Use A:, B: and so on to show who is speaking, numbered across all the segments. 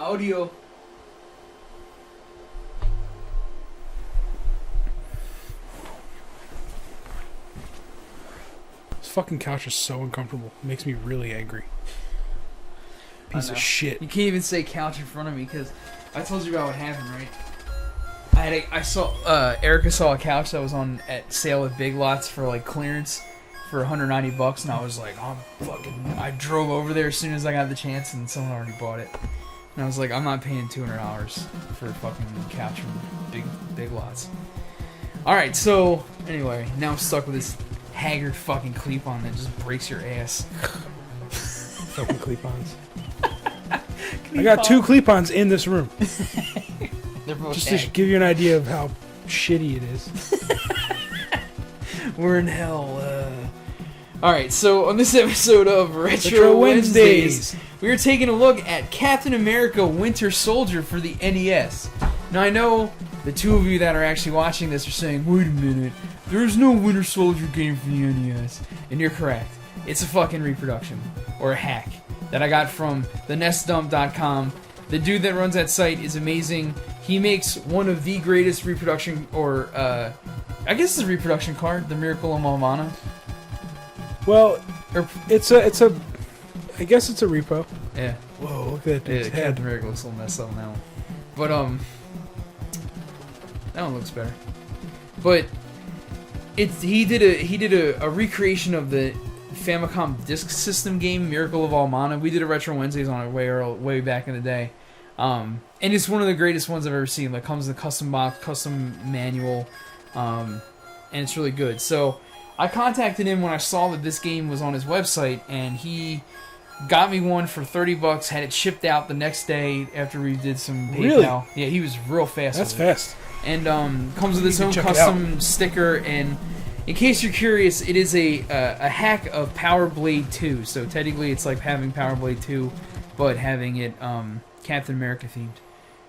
A: Audio.
B: This fucking couch is so uncomfortable. It makes me really angry. Piece of shit.
A: You can't even say couch in front of me because I told you about what happened, right? I saw Erica saw a couch that was on at sale at Big Lots for like clearance for $190, and I was like, I drove over there as soon as I got the chance, and someone already bought it. And I was like, I'm not paying $200 for a fucking couch from Big Lots. All right, so anyway, now I'm stuck with this haggard fucking Cleapon that just breaks your ass.
B: Fucking Cleapons. I got 2 Cleapons in this room.
A: They're both
B: just to give you an idea of how shitty it is.
A: We're in hell. Alright, so on this episode of Retro Wednesdays, we are taking a look at Captain America Winter Soldier for the NES. Now I know the 2 of you that are actually watching this are saying, wait a minute, there's no Winter Soldier game for the NES. And you're correct. It's a fucking reproduction, or a hack, that I got from thenestdump.com. The dude that runs that site is amazing. He makes one of the greatest reproduction, or I guess it's a reproduction card, the Miracle of Malvana.
B: Well, it's a, I guess it's a repo.
A: Yeah.
B: Whoa, look at that dude's head.
A: Captain America looks a little messed up on that one. But that one looks better. But he did a recreation of the Famicom Disk System game Miracle of All Mana. We did a Retro Wednesdays on it way back in the day. And it's one of the greatest ones I've ever seen. Like, comes in a custom box, custom manual, and it's really good. So I contacted him when I saw that this game was on his website, and he got me one for $30. Had it shipped out the next day after we did some PayPal.
B: Really?
A: Yeah, he was real fast.
B: That's
A: with it.
B: fast.
A: And comes with its own custom sticker. And in case you're curious, it is a hack of Power Blade 2. So technically, it's like having Power Blade 2, but having it Captain America themed.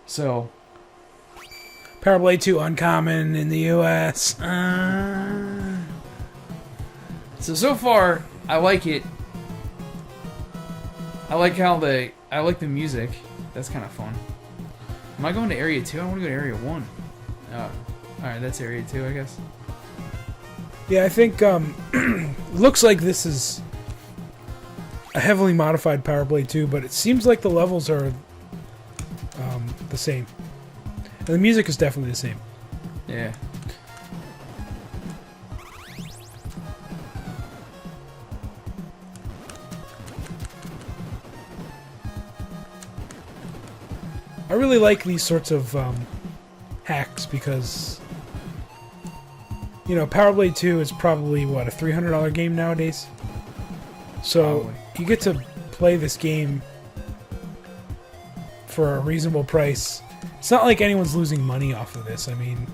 A: So
B: Power Blade 2 uncommon in the US.
A: So far, I like it. I like the music. That's kind of fun. Am I going to Area 2? I want to go to Area 1. Alright, that's Area 2, I guess.
B: Yeah, I think looks like this is a heavily modified Power Blade 2, but it seems like the levels are the same. And the music is definitely the same.
A: Yeah.
B: I really like these sorts of hacks because, you know, Power Blade 2 is probably, what, a $300 game nowadays? So
A: Probably.
B: You get to play this game for a reasonable price. It's not like anyone's losing money off of this. I mean,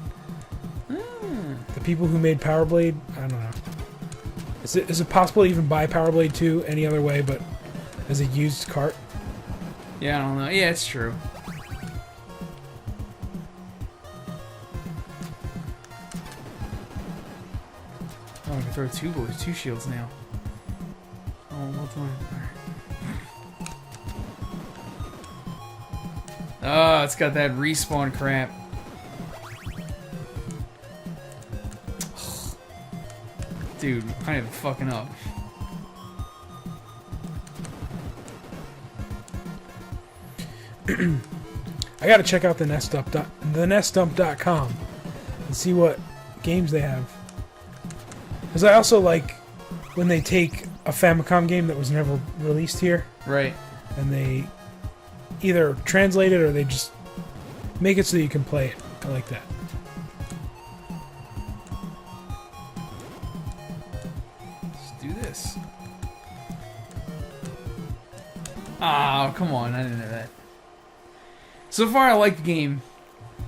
B: the people who made Power Blade, I don't know. Is it possible to even buy Power Blade 2 any other way but as a used cart?
A: Yeah, I don't know. Yeah, it's true. Oh, I can throw two shields now. Oh, well done. Oh, it's got that respawn crap. Dude, I am fucking up.
B: I gotta check out thenestdump.com and see what games they have. Because I also like when they take a Famicom game that was never released here,
A: Right.
B: and they either translate it or they just make it so you can play it. I like that.
A: Let's do this. Oh, come on. I didn't know that. So far, I like the game.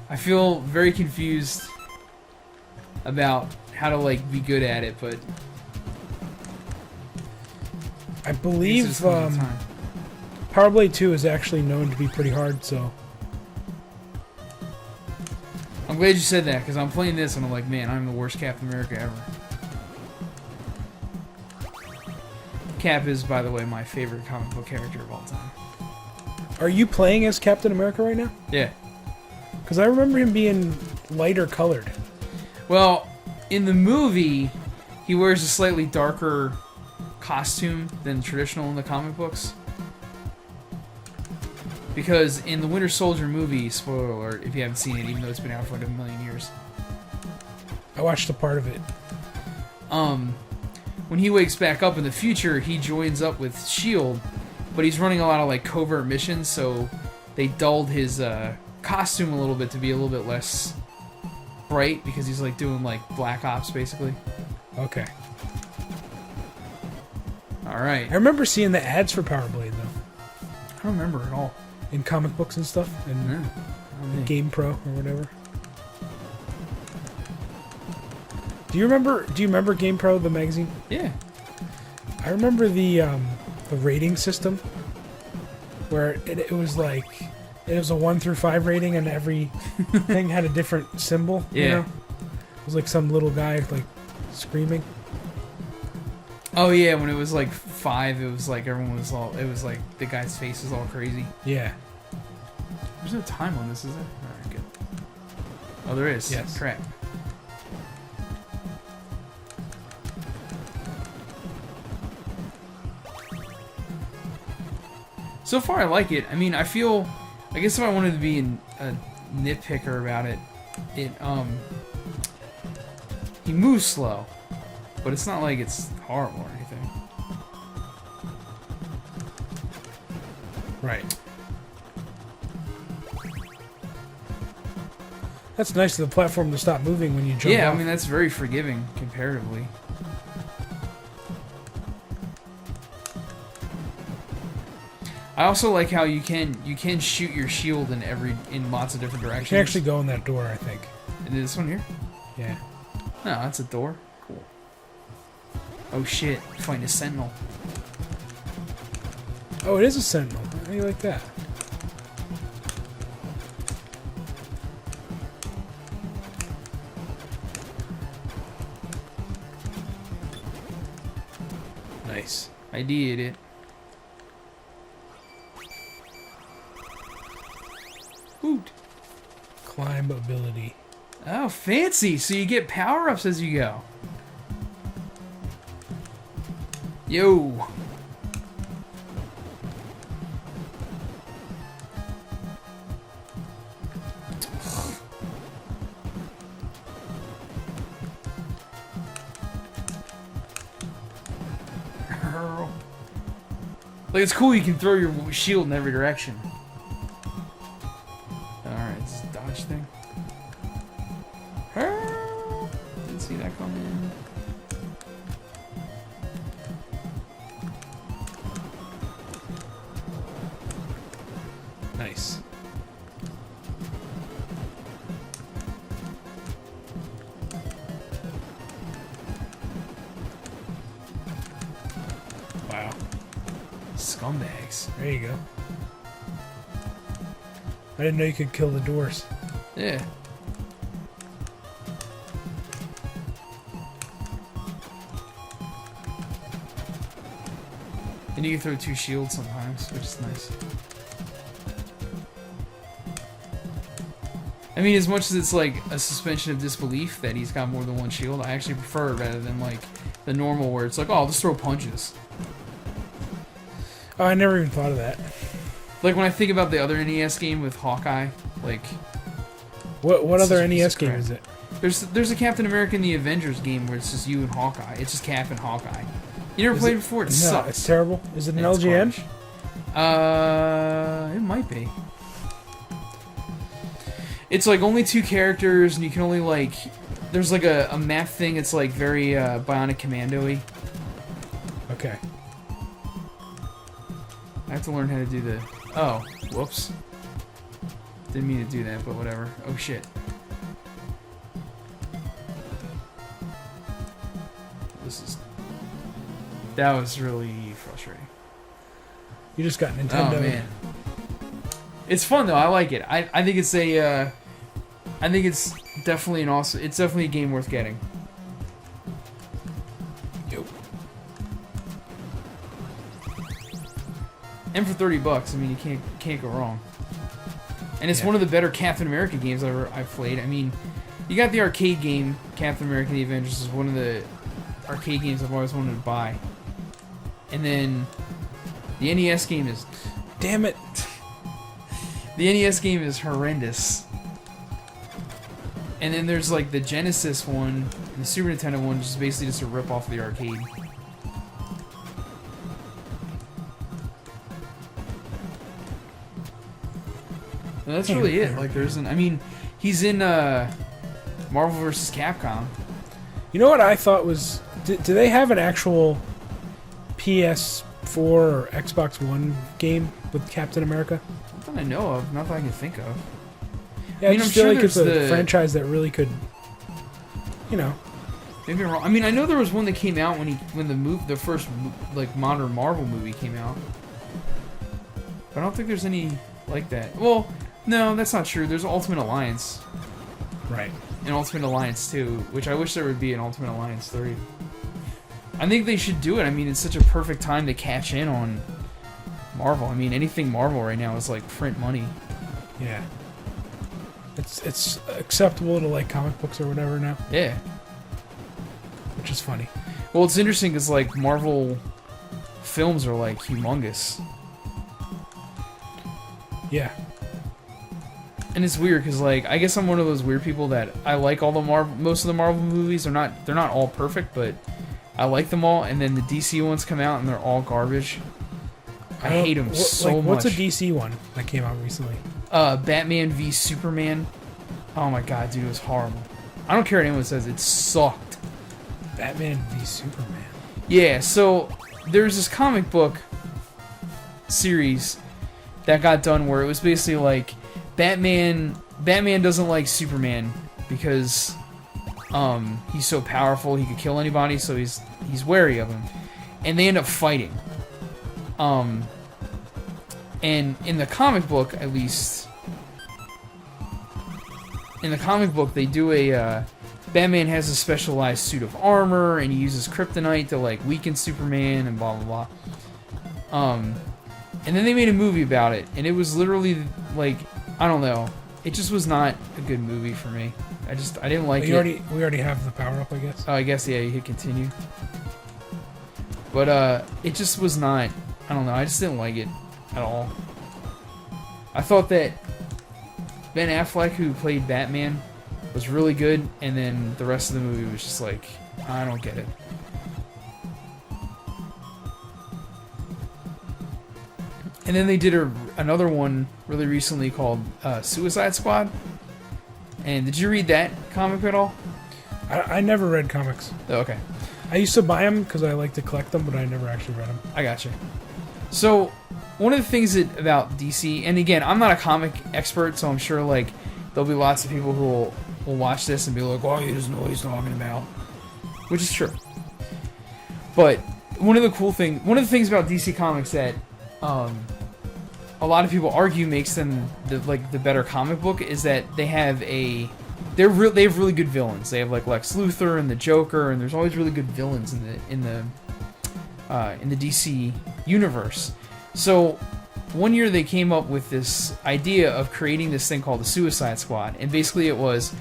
A: I feel very confused about how to, like, be good at it, but
B: I believe Power Blade 2 is actually known to be pretty hard, so
A: I'm glad you said that, because I'm playing this and I'm like, man, I'm the worst Captain America ever. Cap is, by the way, my favorite comic book character of all time.
B: Are you playing as Captain America right now?
A: Yeah.
B: Because I remember him being lighter colored.
A: Well, in the movie, he wears a slightly darker costume than traditional in the comic books. Because in the Winter Soldier movie, spoiler alert, if you haven't seen it, even though it's been out for like a million years.
B: I watched a part of it.
A: When he wakes back up in the future, he joins up with S.H.I.E.L.D., but he's running a lot of like covert missions, so they dulled his costume a little bit to be a little bit less bright, because he's like doing like Black Ops, basically.
B: Okay.
A: Alright.
B: I remember seeing the ads for Power Blade, though.
A: I don't remember at all.
B: In comic books and stuff, and Game Pro or whatever. Do you remember Game Pro, the magazine?
A: Yeah.
B: I remember the rating system, where it was like it was a 1 through 5 rating, and every thing had a different symbol.
A: Yeah.
B: You know? It was like some little guy like screaming.
A: Oh yeah, when it was like 5, it was like everyone was all. It was like the guy's face was all crazy.
B: Yeah.
A: There's no time on this, is there? Alright, good. Oh, there is.
B: Yes.
A: Crap. So far, I like it. I mean, I feel. I guess if I wanted to be a nitpicker about it, he moves slow, but it's not like it's horrible or anything.
B: Right. That's nice of the platform to stop moving when you jump
A: Yeah,
B: off.
A: I mean that's very forgiving comparatively. I also like how you can shoot your shield in lots of different directions.
B: You can actually go in that door, I think.
A: And this one here?
B: Yeah.
A: No, that's a door. Cool. Oh shit! Find a sentinel.
B: Oh, it is a sentinel. How do you like that? Nice.
A: I did it. Hoot.
B: Climb ability.
A: Oh, fancy! So you get power-ups as you go. Yo! Like, it's cool you can throw your shield in every direction. Alright, this is a dodge thing. Didn't see that coming.
B: Nice. Wow.
A: Scumbags.
B: There you go. I didn't know you could kill the doors.
A: Yeah. And you can throw 2 shields sometimes, which is nice. I mean, as much as it's like a suspension of disbelief that he's got more than 1 shield, I actually prefer it rather than like the normal where it's like, oh, I'll just throw punches.
B: Oh, I never even thought of that.
A: Like when I think about the other NES game with Hawkeye, like
B: What other
A: such a piece
B: NES
A: of
B: game
A: crap.
B: is it?
A: There's a Captain America and the Avengers game where it's just you and Hawkeye. It's just Cap and Hawkeye. You never played it before? It
B: No,
A: sucks.
B: it's terrible. Is it an
A: It's
B: LGN?
A: garbage. It might be. It's like only 2 characters, and you can only like. There's like a map thing. It's like very Bionic Commando-y.
B: Okay.
A: I have to learn how to do the. Oh, whoops. Didn't mean to do that, but whatever. Oh shit. That was really frustrating.
B: You just got Nintendo.
A: Oh man. It's fun though. I like it. I think it's a. I think it's definitely an awesome. It's definitely a game worth getting.
B: Yep.
A: And for $30, I mean, you can't go wrong. And it's one of the better Captain America games I've played. I mean, you got the arcade game, Captain America: The Avengers, is one of the arcade games I've always wanted to buy. And then the NES game is...
B: Damn it.
A: The NES game is horrendous. And then there's like the Genesis one, and the Super Nintendo one, which is basically just a rip off of the arcade. And that's really it. Like, I mean, he's in Marvel vs. Capcom.
B: You know what I thought was... Do they have an actual PS4 or Xbox One game with Captain America?
A: Not that I know of. Not that I can think of.
B: Yeah, I mean, I just feel like it's a franchise that really could, you know...
A: Maybe I'm wrong. I mean, I know there was one that came out when the first like modern Marvel movie came out. But I don't think there's any like that. Well, no, that's not true. There's Ultimate Alliance.
B: Right.
A: And Ultimate Alliance 2, which I wish there would be an Ultimate Alliance 3. I think they should do it. I mean, it's such a perfect time to catch in on Marvel. I mean, anything Marvel right now is like print money.
B: Yeah. It's acceptable to like comic books or whatever now.
A: Yeah.
B: Which is funny.
A: Well, it's interesting because like Marvel films are like humongous.
B: Yeah.
A: And it's weird because like I guess I'm one of those weird people that I like all the most of the Marvel movies. They're not all perfect, but I like them all. And then the DC ones come out and they're all garbage. I hate them so much.
B: What's a DC one that came out recently?
A: Batman v Superman. Oh my god, dude, it was horrible. I don't care what anyone says, it sucked.
B: Batman v Superman.
A: Yeah, so there's this comic book series that got done where it was basically like Batman doesn't like Superman because he's so powerful, he could kill anybody, so he's wary of him. And they end up fighting. And in the comic book, at least, in the comic book, they do a, Batman has a specialized suit of armor, and he uses kryptonite to, like, weaken Superman, and blah, blah, blah. And then they made a movie about it, and it was literally, like, I don't know, it just was not a good movie for me. I didn't like it.
B: We already have the power up, I guess.
A: Oh, I guess, yeah, you hit continue. But, it just was not, I don't know, I just didn't like it at all. I thought that Ben Affleck, who played Batman, was really good, and then the rest of the movie was just like, I don't get it. And then they did another one really recently called Suicide Squad. And did you read that comic at all?
B: I never read comics.
A: Oh, okay.
B: I used to buy them because I like to collect them, but I never actually read them.
A: I gotcha. So, one of the things about DC, and again, I'm not a comic expert, so I'm sure like there'll be lots of people who will watch this and be like, "Oh, he doesn't know what he's talking about," which is true. But one of the things about DC Comics that a lot of people argue makes them the better comic book is that they have they have really good villains. They have like Lex Luthor and the Joker, and there's always really good villains in the DC universe. So one year they came up with this idea of creating this thing called the Suicide Squad, and basically it was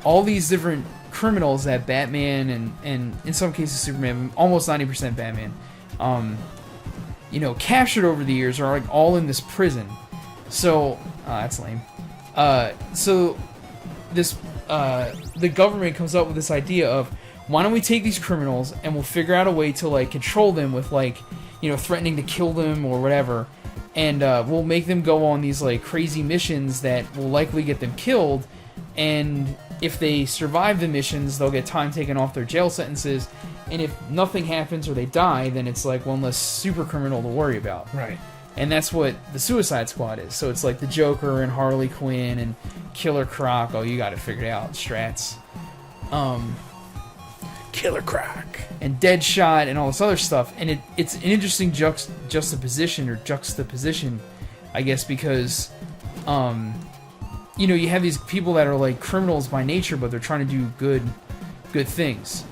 A: all these different criminals that Batman and in some cases Superman, almost 90% Batman, captured over the years are like all in this prison. So that's lame. So this the government comes up with this idea of, why don't we take these criminals and we'll figure out a way to like control them with like, threatening to kill them or whatever, and we'll make them go on these like crazy missions that will likely get them killed, and if they survive the missions, they'll get time taken off their jail sentences, and if nothing happens or they die, then it's like one less super criminal to worry about.
B: Right.
A: And that's what the Suicide Squad is. So it's like the Joker and Harley Quinn and Killer Croc. Oh, you got it figured out, Strats.
B: Killer Croc.
A: And Deadshot and all this other stuff. And it's an interesting juxtaposition, I guess, because, you have these people that are like criminals by nature, but they're trying to do good things.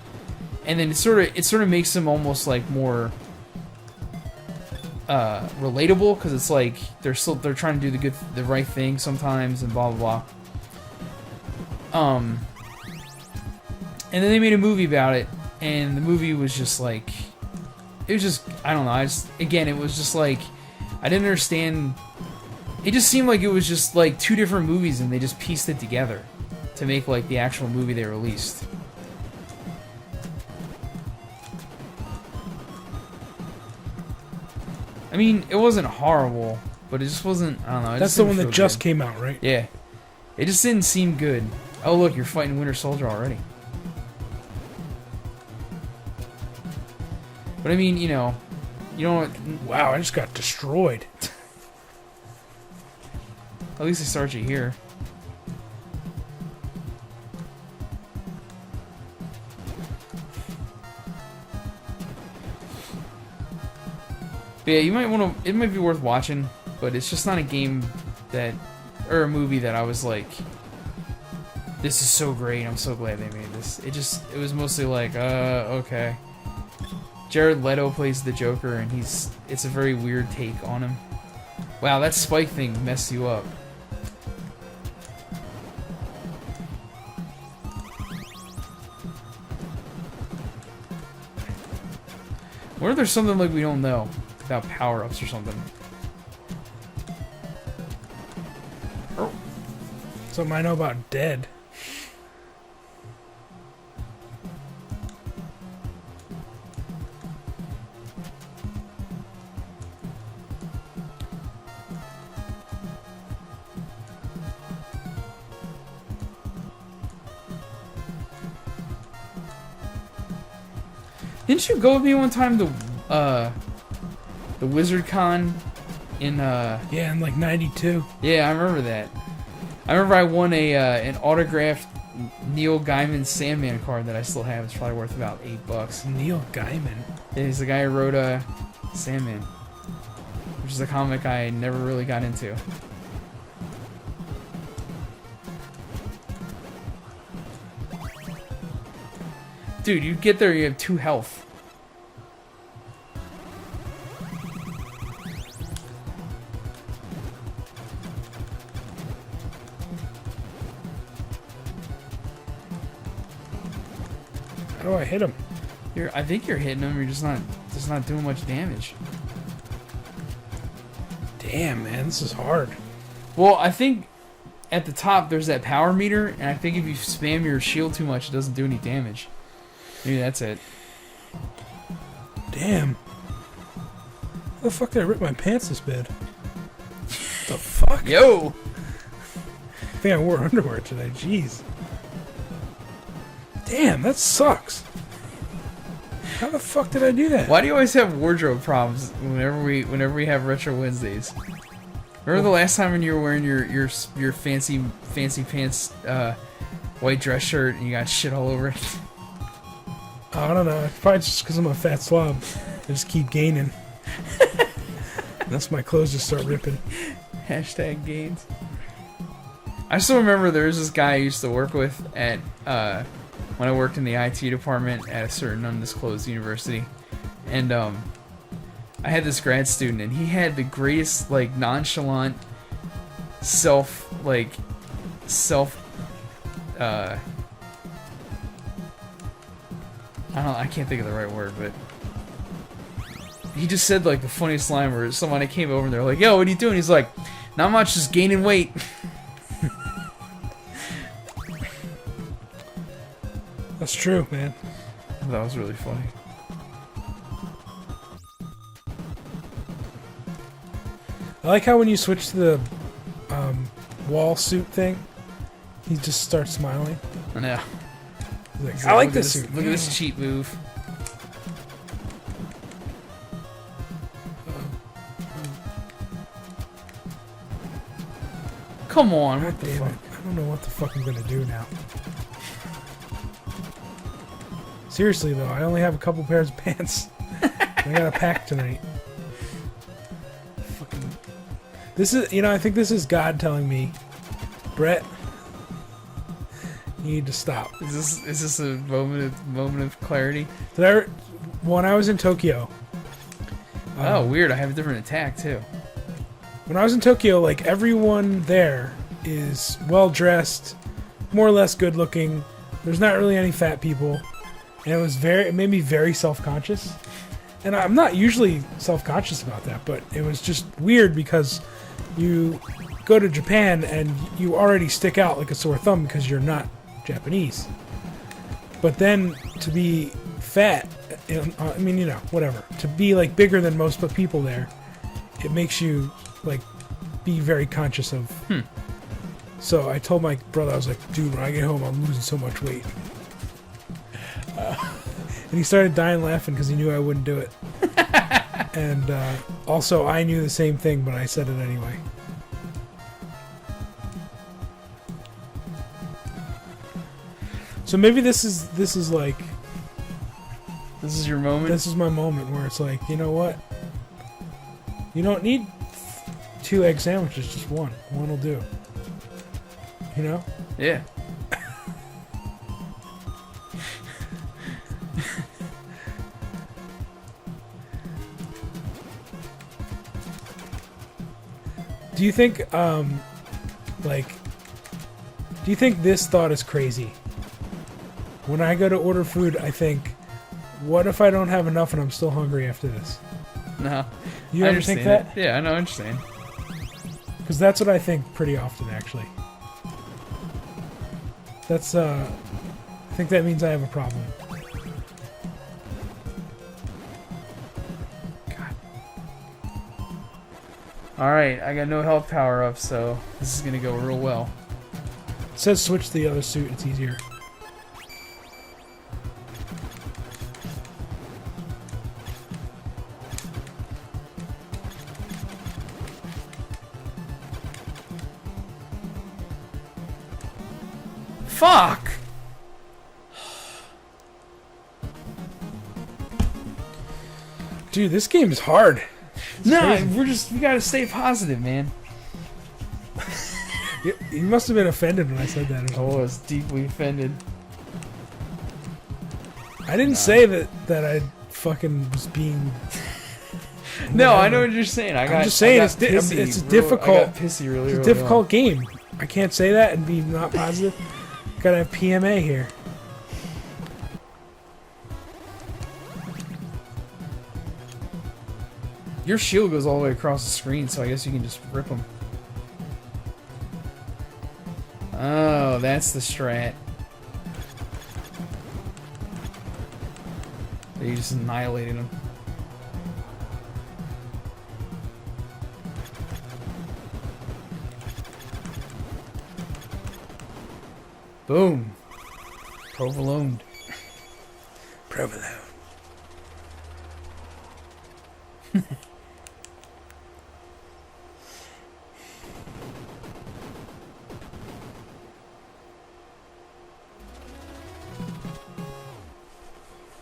A: And then it sort of makes them almost like more, relatable because it's like they're trying to do the right thing sometimes and blah blah blah. And then they made a movie about it, and the movie was just like, it was just, I don't know. It was just like, I didn't understand. It just seemed like it was just like two different movies, and they just pieced it together to make like the actual movie they released. I mean, it wasn't horrible, but it just wasn't, I don't know.
B: That's the one that just came out, right?
A: Yeah. It just didn't seem good. Oh, look, you're fighting Winter Soldier already. But I mean, you know what?
B: Wow, I just got destroyed.
A: At least they start you here. But yeah, you might want to. It might be worth watching, but it's just not a game or a movie that I was like, this is so great. I'm so glad they made this. It was mostly like, okay. Jared Leto plays the Joker, and it's a very weird take on him. Wow, that spike thing messed you up. What if there's something like we don't know about power-ups or something?
B: Oh. Something I know about dead.
A: Didn't you go with me one time to the Wizard Con in
B: Yeah, in like '92.
A: Yeah, I remember that. I remember I won an autographed Neil Gaiman Sandman card that I still have. It's probably worth about $8.
B: Neil Gaiman.
A: Yeah, he's the guy who wrote Sandman, which is a comic I never really got into. Dude, you get there, you have 2 health.
B: How do I hit him?
A: I think you're hitting him. You're just not doing much damage.
B: Damn, man, this is hard.
A: Well, I think at the top there's that power meter, and I think if you spam your shield too much, it doesn't do any damage. Maybe that's it.
B: Damn. How the fuck did I rip my pants this bad? What the fuck?
A: Yo!
B: I think I wore underwear today. Jeez. Damn, that sucks. How the fuck did I do that?
A: Why do you always have wardrobe problems whenever we have Retro Wednesdays? Remember the last time when you were wearing your fancy pants white dress shirt and you got shit all over it?
B: I don't know. It's probably just because I'm a fat slob. I just keep gaining. That's my clothes just start ripping.
A: Hashtag gains. I still remember there was this guy I used to work with at when I worked in the IT department at a certain undisclosed university, and I had this grad student, and he had the greatest like nonchalant I can't think of the right word, but he just said like the funniest line where somebody came over and they're like, "Yo, what are you doing?" He's like, "Not much, just gaining weight."
B: That's true, man.
A: That was really funny.
B: I like how when you switch to the wall suit thing, he just starts smiling.
A: I know.
B: Like, I like this suit.
A: Look at this cheap move. Come on, what the
B: Damn
A: fuck?
B: it. I don't know what the fuck I'm gonna do now. Seriously though, I only have a couple pairs of pants. I got a pack tonight. Fucking. This is, I think this is God telling me, Brett, you need to stop.
A: Is this a moment of clarity?
B: When I was in Tokyo,
A: Oh, weird. I have a different attack, too.
B: When I was in Tokyo, like, everyone there is well-dressed, more or less good-looking. There's not really any fat people. And it made me very self-conscious. And I'm not usually self-conscious about that, but it was just weird because you go to Japan and you already stick out like a sore thumb because you're not Japanese. But then to be fat, I mean, you know, whatever. To be like bigger than most people there, it makes you like be very conscious of. So I told my brother, I was like, dude, when I get home, I'm losing so much weight. And he started dying laughing because he knew I wouldn't do it. And also, I knew the same thing, but I said it anyway. So maybe this is like...
A: This is your moment?
B: This is my moment where it's like, you know what? You don't need 2 egg sandwiches, just one. One will do. You know?
A: Yeah.
B: Do you think, do you think this thought is crazy? When I go to order food, I think, what if I don't have enough and I'm still hungry after this?
A: No.
B: You ever think that?
A: Yeah, I know, I understand.
B: Because that's what I think pretty often, actually. That's, I think that means I have a problem.
A: God. Alright, I got no health power-up, so this is gonna go real well.
B: It says switch to the other suit, it's easier.
A: Fuck!
B: Dude, this game is hard.
A: No, we gotta stay positive, man.
B: You must have been offended when I said that or something.
A: I was deeply offended.
B: I didn't say that I fucking was being...
A: No, I know what you're saying.
B: I'm just saying it's a difficult...
A: I got pissy really,
B: it's a difficult game. I can't say that and be not positive. Gotta have PMA here.
A: Your shield goes all the way across the screen, so I guess you can just rip them. Oh, that's the strat. You just annihilated him. Boom. Provolone.
B: Provolone.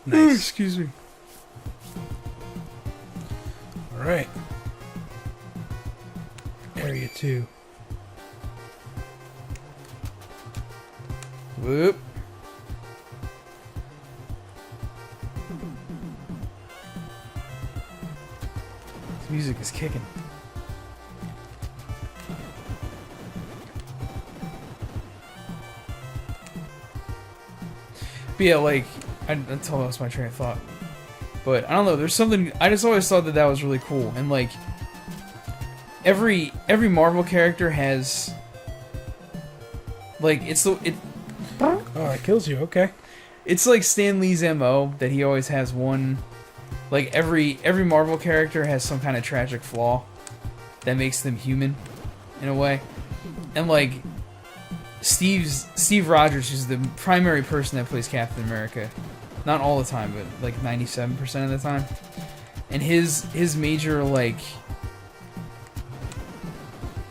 B: Nice.
A: Excuse me.
B: Alright. Area 2.
A: Whoop. This music is kicking. But yeah, like, I totally lost my train of thought. But I don't know, there's something, I just always thought that was really cool. And like, every Marvel character has, like,
B: Oh, it kills you, okay.
A: It's like Stan Lee's MO, that he always has one, like every Marvel character has some kind of tragic flaw that makes them human, in a way. And like, Steve Rogers, who's the primary person that plays Captain America, not all the time, but like 97% of the time. And his major like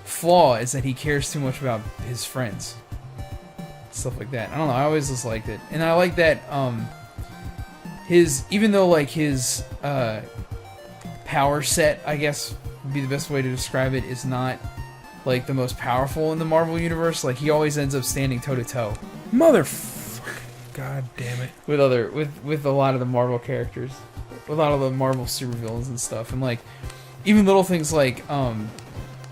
A: flaw is that he cares too much about his friends. Stuff like that. I don't know, I always just liked it. And I like that even though like his power set, I guess would be the best way to describe it, is not like the most powerful in the Marvel universe, like he always ends up standing toe to toe.
B: Motherfucker. God damn it.
A: With a lot of the Marvel characters. with a lot of the Marvel supervillains and stuff, and like even little things like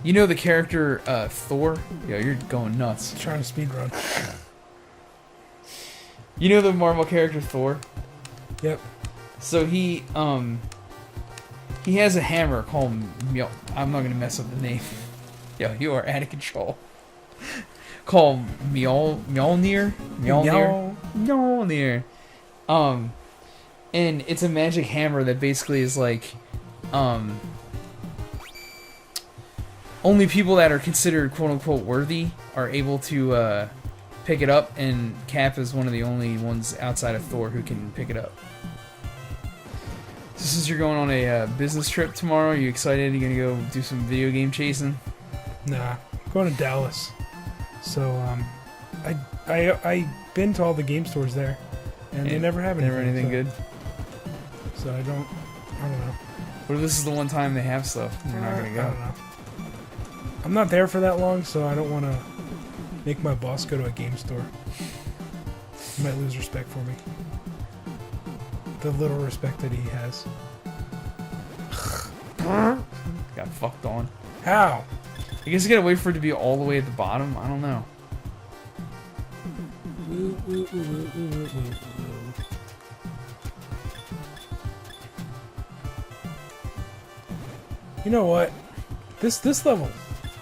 A: you know the character Thor. Yeah, you're going nuts.
B: Trying to speedrun.
A: You know the Marvel character Thor.
B: Yep.
A: So he has a hammer called Mjol. I'm not gonna mess up the name. Yo, you are out of control. Called Mjolnir. And it's a magic hammer that basically is like, only people that are considered quote unquote worthy are able to pick it up, and Cap is one of the only ones outside of Thor who can pick it up. So since you're going on a business trip tomorrow, are you excited? Are you gonna go do some video game chasing?
B: Nah, I'm going to Dallas. So I been to all the game stores there, and they never have anything.
A: Good.
B: So I don't know.
A: What if this is the one time they have stuff? You're not gonna go.
B: I don't know. I'm not there for that long, so I don't want to make my boss go to a game store. He might lose respect for me. The little respect that he has.
A: Got fucked on.
B: How?
A: I guess you gotta wait for it to be all the way at the bottom. I don't know.
B: You know what? This level,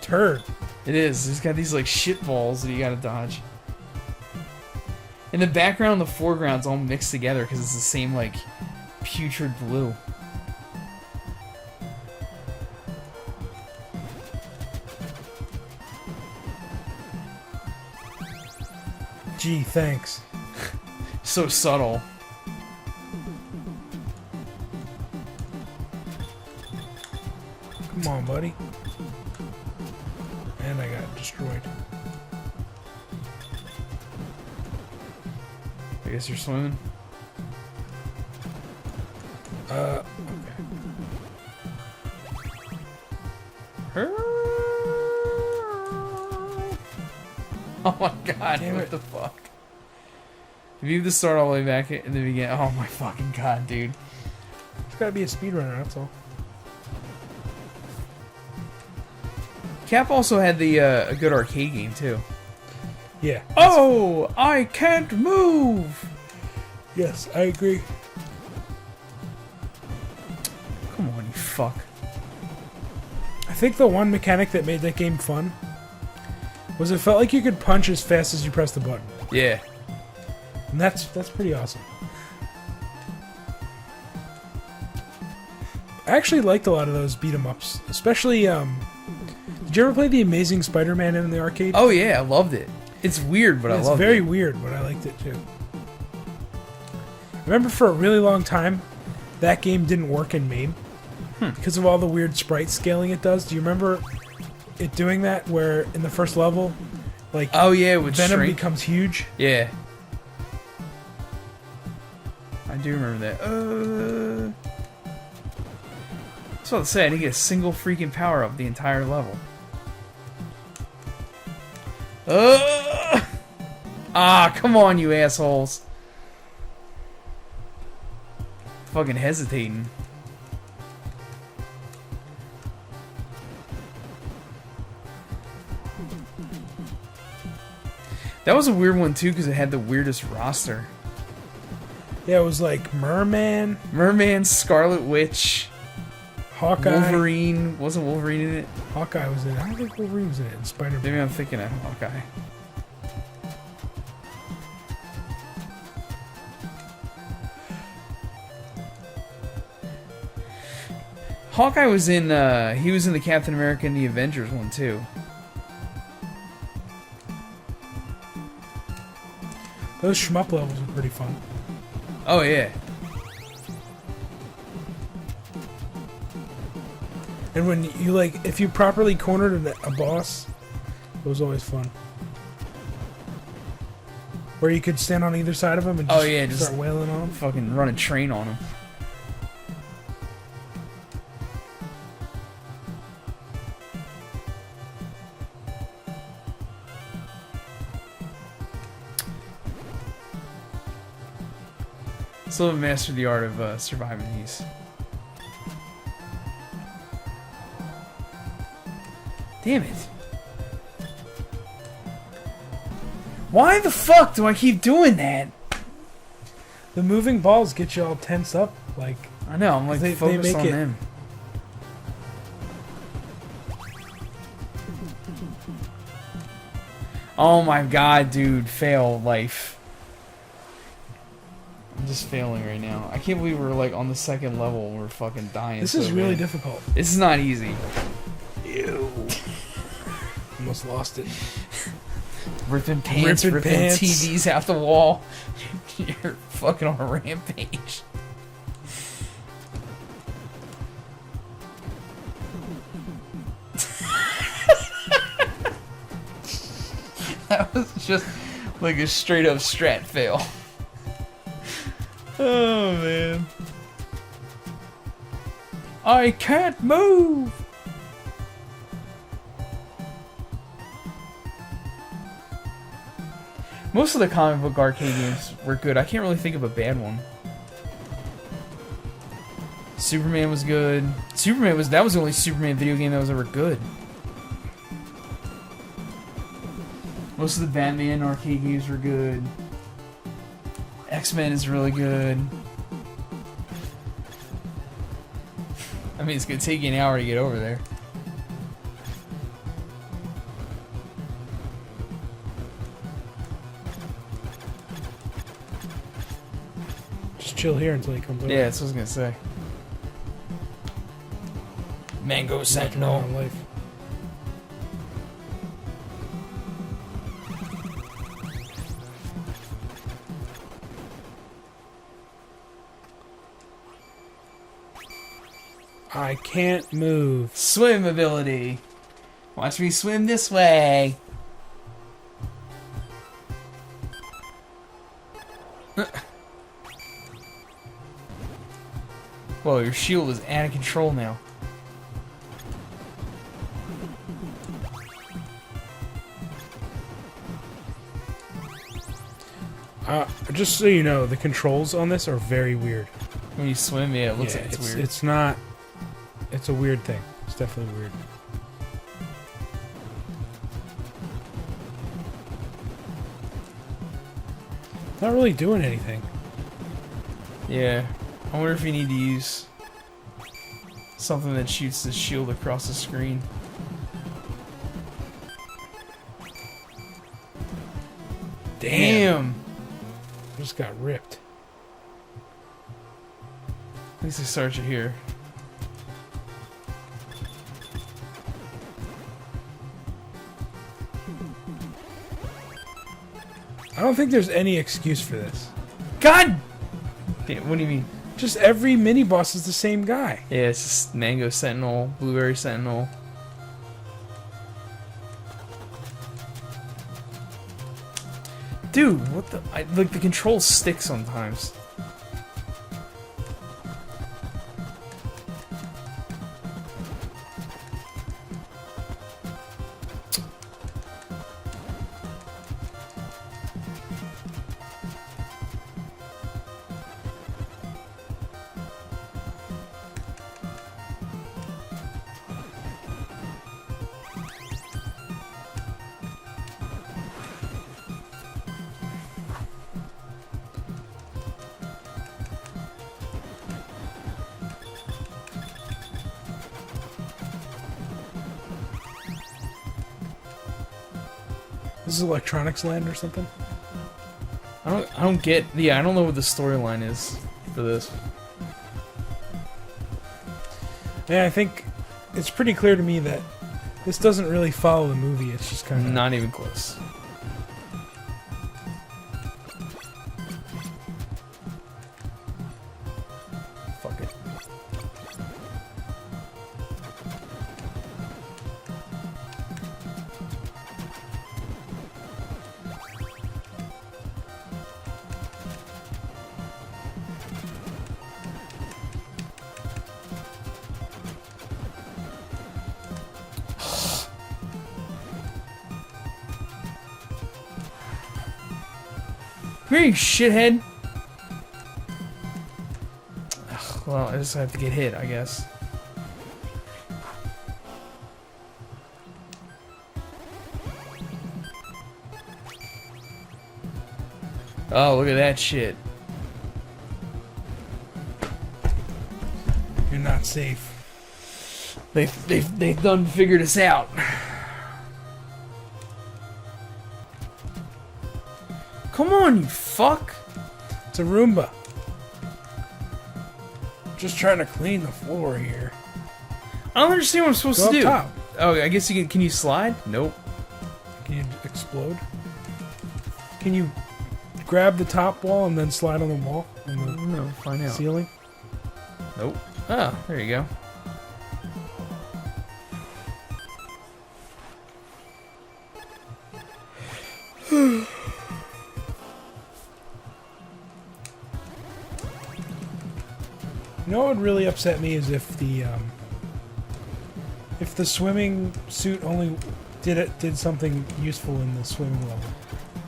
B: turd.
A: It is. It's got these like shit balls that you gotta dodge. In the background, the foreground's all mixed together because it's the same like putrid blue.
B: Gee, thanks.
A: So subtle.
B: Come on, buddy. And I got destroyed.
A: I guess you're swimming.
B: Okay.
A: Oh my god,
B: Damn
A: what
B: it.
A: the fuck? If you have to start all the way back in the beginning, oh my fucking god, dude.
B: It's gotta be a speedrunner, that's all.
A: Cap also had the a good arcade game too.
B: Yeah.
A: Oh, I can't move!
B: Yes, I agree.
A: Come on, you fuck.
B: I think the one mechanic that made that game fun was it felt like you could punch as fast as you press the button.
A: Yeah.
B: And that's pretty awesome. I actually liked a lot of those beat 'em ups, especially did you ever play The Amazing Spider-Man in the arcade?
A: Oh yeah, I loved it. It's weird, but I loved it.
B: It's very weird, but I liked it too. I remember for a really long time that game didn't work in MAME because of all the weird sprite scaling it does. Do you remember it doing that where in the first level, like,
A: oh yeah, with
B: Venom
A: shrink.
B: becomes huge?
A: Yeah. I do remember that. I was about to say, I didn't get a single freaking power up the entire level. Ah, come on, you assholes. Fucking hesitating. That was a weird one too, because it had the weirdest roster.
B: Yeah, it was like Merman,
A: Scarlet Witch,
B: Hawkeye.
A: Wolverine. Wasn't Wolverine in it?
B: Hawkeye was in it. I don't think Wolverine was in it. And Spider-Man.
A: Maybe I'm thinking of Hawkeye. Hawkeye was in, he was in the Captain America and the Avengers one too.
B: Those shmup levels were pretty fun.
A: Oh yeah.
B: And when you, like, if you properly cornered a boss, it was always fun. Where you could stand on either side of him and just start wailing on him.
A: Fucking run a train on him. Still haven't mastered the art of surviving these. Damn it. Why the fuck do I keep doing that?
B: The moving balls get you all tense up. Like,
A: I know, I'm like focused on them. Oh my god, dude. Fail life. I'm just failing right now. I can't believe we're like on the second level and we're fucking dying.
B: This is really difficult.
A: This is not easy.
B: Ew. Almost lost it.
A: Ripping pants, ripping TVs out the wall. You're fucking on a rampage. That was just like a straight up strat fail. Oh man. I can't move! Most of the comic book arcade games were good. I can't really think of a bad one. Superman was good. That was the only Superman video game that was ever good. Most of the Batman arcade games were good. X-Men is really good. I mean, it's gonna take you an hour to get over there.
B: Just chill here until he comes over.
A: Yeah, that's what I was gonna say. Mango Sentinel.
B: Life. I can't move.
A: Swim ability. Watch me swim this way. Whoa, your shield is out of control now.
B: Just so you know, the controls on this are very weird.
A: When you swim, yeah, it looks like it's weird.
B: It's not... It's a weird thing. It's definitely weird. Not really doing anything.
A: Yeah. I wonder if you need to use something that shoots the shield across the screen. Damn!
B: Just got ripped.
A: At least I start you here.
B: I don't think there's any excuse for this.
A: God! Damn, what do you mean?
B: Just every mini-boss is the same guy.
A: Yeah, it's just Mango Sentinel, Blueberry Sentinel. Dude, what the... like, the controls stick sometimes.
B: This is Electronics Land or something?
A: I don't get... yeah, I don't know what the storyline is for this.
B: Yeah, I think it's pretty clear to me that this doesn't really follow the movie. It's just kind of...
A: Not even close. Fuck it. Come here, you shithead. Well, I just have to get hit, I guess. Oh, look at that shit.
B: You're not safe.
A: They've done figured us out. Come on, you fuck.
B: It's a Roomba. Just trying to clean the floor here.
A: I don't understand what I'm supposed
B: Go
A: to
B: up
A: do.
B: top.
A: Oh, I guess you can you slide? Nope.
B: Can you explode? Can you grab the top wall and then slide on the wall? On the
A: No, find out.
B: ceiling?
A: Nope. Oh, there you go.
B: You know what would really upset me is if the swimming suit only did something useful in the swimming level.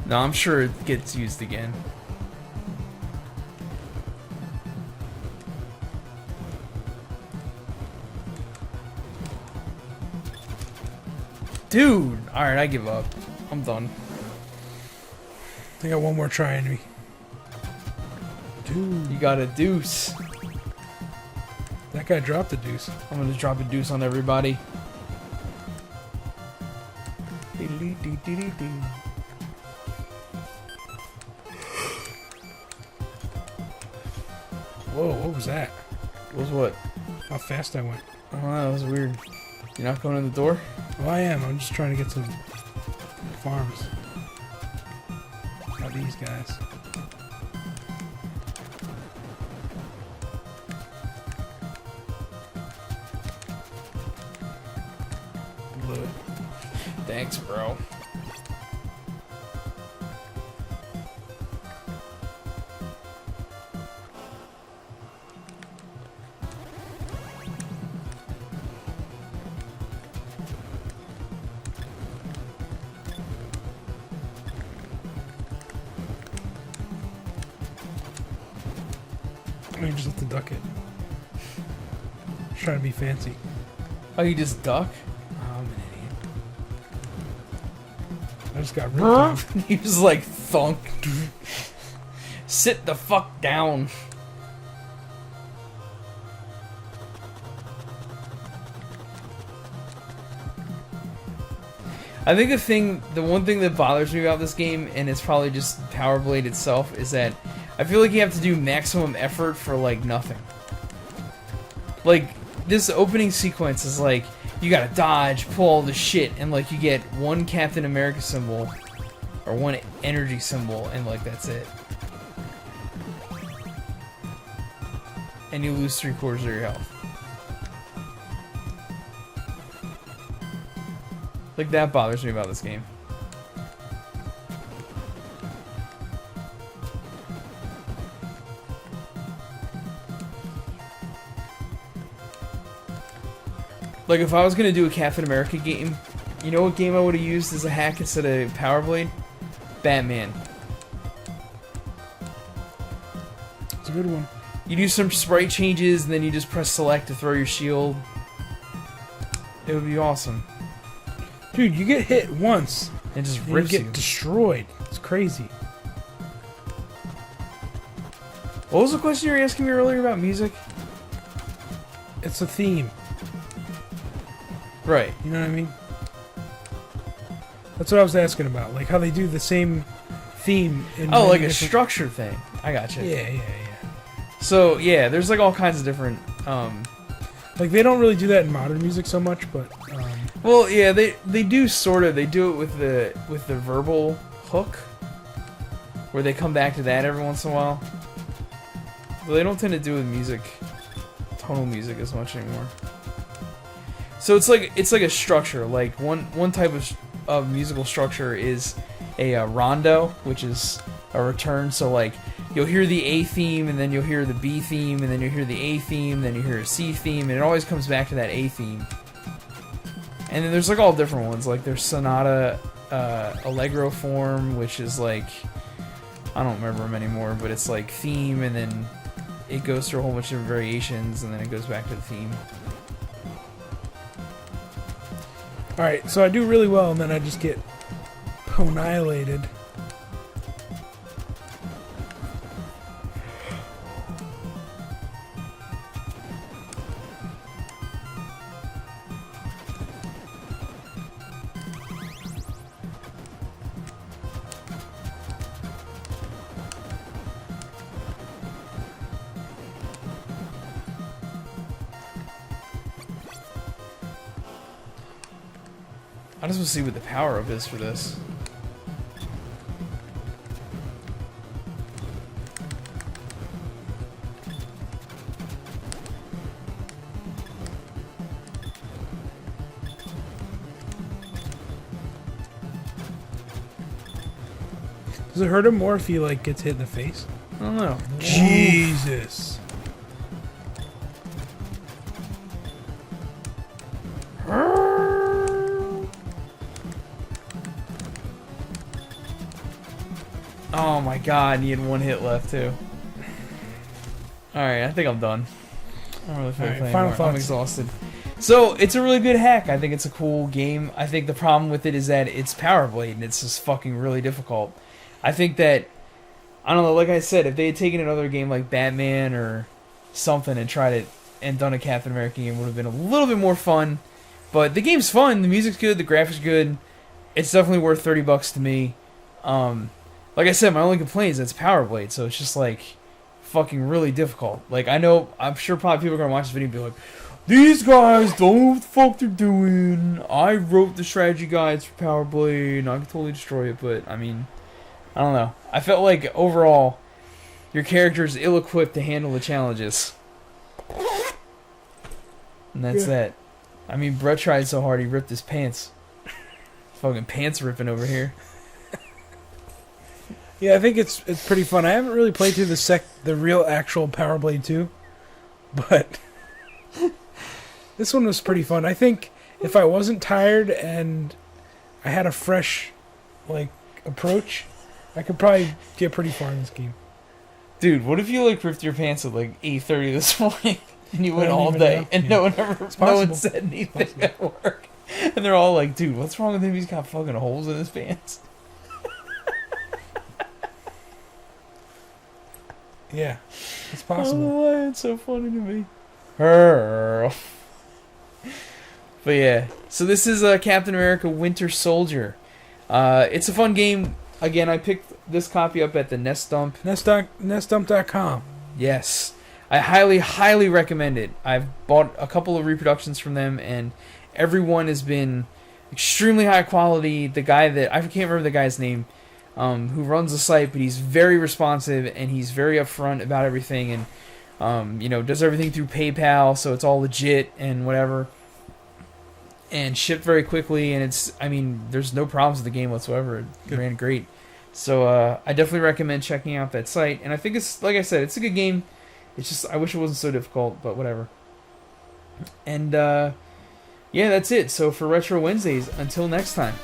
A: No, I'm sure it gets used again. Dude! Alright, I give up. I'm done.
B: I got one more try in me. Dude,
A: You got a deuce.
B: that guy dropped a deuce.
A: I'm gonna drop a deuce on everybody.
B: Whoa, what was that?
A: Was what?
B: How fast I went.
A: Oh, that was weird. You're not going in the door?
B: Well, I am. I'm just trying to get some farms. Not these guys. Blew it.
A: Thanks, bro.
B: I mean, just have to duck it. Just trying to be fancy.
A: Oh, you just duck?
B: Oh, I'm an idiot. I just got ripped off.
A: He was like, thunk. Sit the fuck down. I think the one thing that bothers me about this game, and it's probably just Power Blade itself, is that I feel like you have to do maximum effort for, like, nothing. Like, this opening sequence is like, you gotta dodge, pull all the shit, and, like, you get one Captain America symbol, or one energy symbol, and, like, that's it. And you lose 3/4 of your health. Like, that bothers me about this game. Like, if I was gonna do a Captain America game, you know what game I would have used as a hack instead of Power Blade? Batman.
B: It's a good one.
A: You do some sprite changes, and then you just press select to throw your shield. It would be awesome.
B: Dude, you get hit once,
A: It just
B: and you
A: rips
B: get
A: you.
B: destroyed. It's crazy.
A: What was the question you were asking me earlier about music?
B: It's a theme.
A: Right.
B: You know what I mean? That's what I was asking about. Like how they do the same theme in
A: Oh,
B: many
A: like a
B: different-
A: structure thing. I gotcha.
B: Yeah.
A: So, yeah, there's like all kinds of different,
B: Like they don't really do that in modern music so much, but
A: well, yeah, they do sort of. They do it with the verbal hook, where they come back to that every once in a while. But they don't tend to do with music, tonal music as much anymore. So it's like a structure. Like one type of musical structure is a rondo, which is a return. So like you'll hear the A theme, and then you'll hear the B theme, and then you'll hear the A theme, then you hear a C theme, and it always comes back to that A theme. And then there's like all different ones. Like there's sonata allegro form, which is like, I don't remember them anymore, but it's like theme and then it goes through a whole bunch of variations, and then it goes back to the theme.
B: Alright, so I do really well, and then I just get annihilated.
A: I just want to see what the power up is for this.
B: Does it hurt him more if he like gets hit in the face?
A: I don't know.
B: Jesus.
A: Oh my god, he had one hit left too. Alright, I think I'm done. I don't really feel like playing
B: final
A: anymore. I'm
B: thoughts.
A: exhausted. So, it's a really good hack. I think it's a cool game. I think the problem with it is that it's Power Blade, and it's just fucking really difficult. I think that, I don't know, like I said, if they had taken another game like Batman or something and tried it and done a Captain America game, it would have been a little bit more fun. But the game's fun, the music's good, the graphics good. It's definitely worth $30 to me. Like I said, my only complaint is that it's Power Blade, so it's just like fucking really difficult. Like I'm sure probably people are gonna watch this video and be like, these guys don't know what the fuck they're doing. I wrote the strategy guides for Power Blade, and I can totally destroy it, but I mean, I don't know. I felt like overall, your character is ill-equipped to handle the challenges. And that's that. I mean, Brett tried so hard he ripped his pants. Fucking pants ripping over here.
B: Yeah, I think it's pretty fun. I haven't really played through the real actual Power Blade 2, but this one was pretty fun. I think if I wasn't tired and I had a fresh like approach, I could probably get pretty far in this game.
A: Dude, what if you like ripped your pants at like 8:30 this morning and you went
B: don't
A: all
B: even
A: day
B: know.
A: and
B: Yeah.
A: no one said anything at work, and they're all like, "Dude, what's wrong with him? He's got fucking holes in his pants."
B: Yeah, it's
A: I don't
B: possible.
A: know why it's so funny to me. But yeah, so this is Captain America Winter Soldier. It's a fun game. Again, I picked this copy up at the Nest Dump.
B: Nestdump.com.
A: Yes. I highly, highly recommend it. I've bought a couple of reproductions from them, and every one has been extremely high quality. The guy that, I can't remember the guy's name, who runs the site, but he's very responsive, and he's very upfront about everything, and, does everything through PayPal, so it's all legit and whatever. And shipped very quickly, and there's no problems with the game whatsoever. It ran great. So I definitely recommend checking out that site. And I think it's, like I said, it's a good game. It's just, I wish it wasn't so difficult, but whatever. And yeah, that's it. So for Retro Wednesdays, until next time.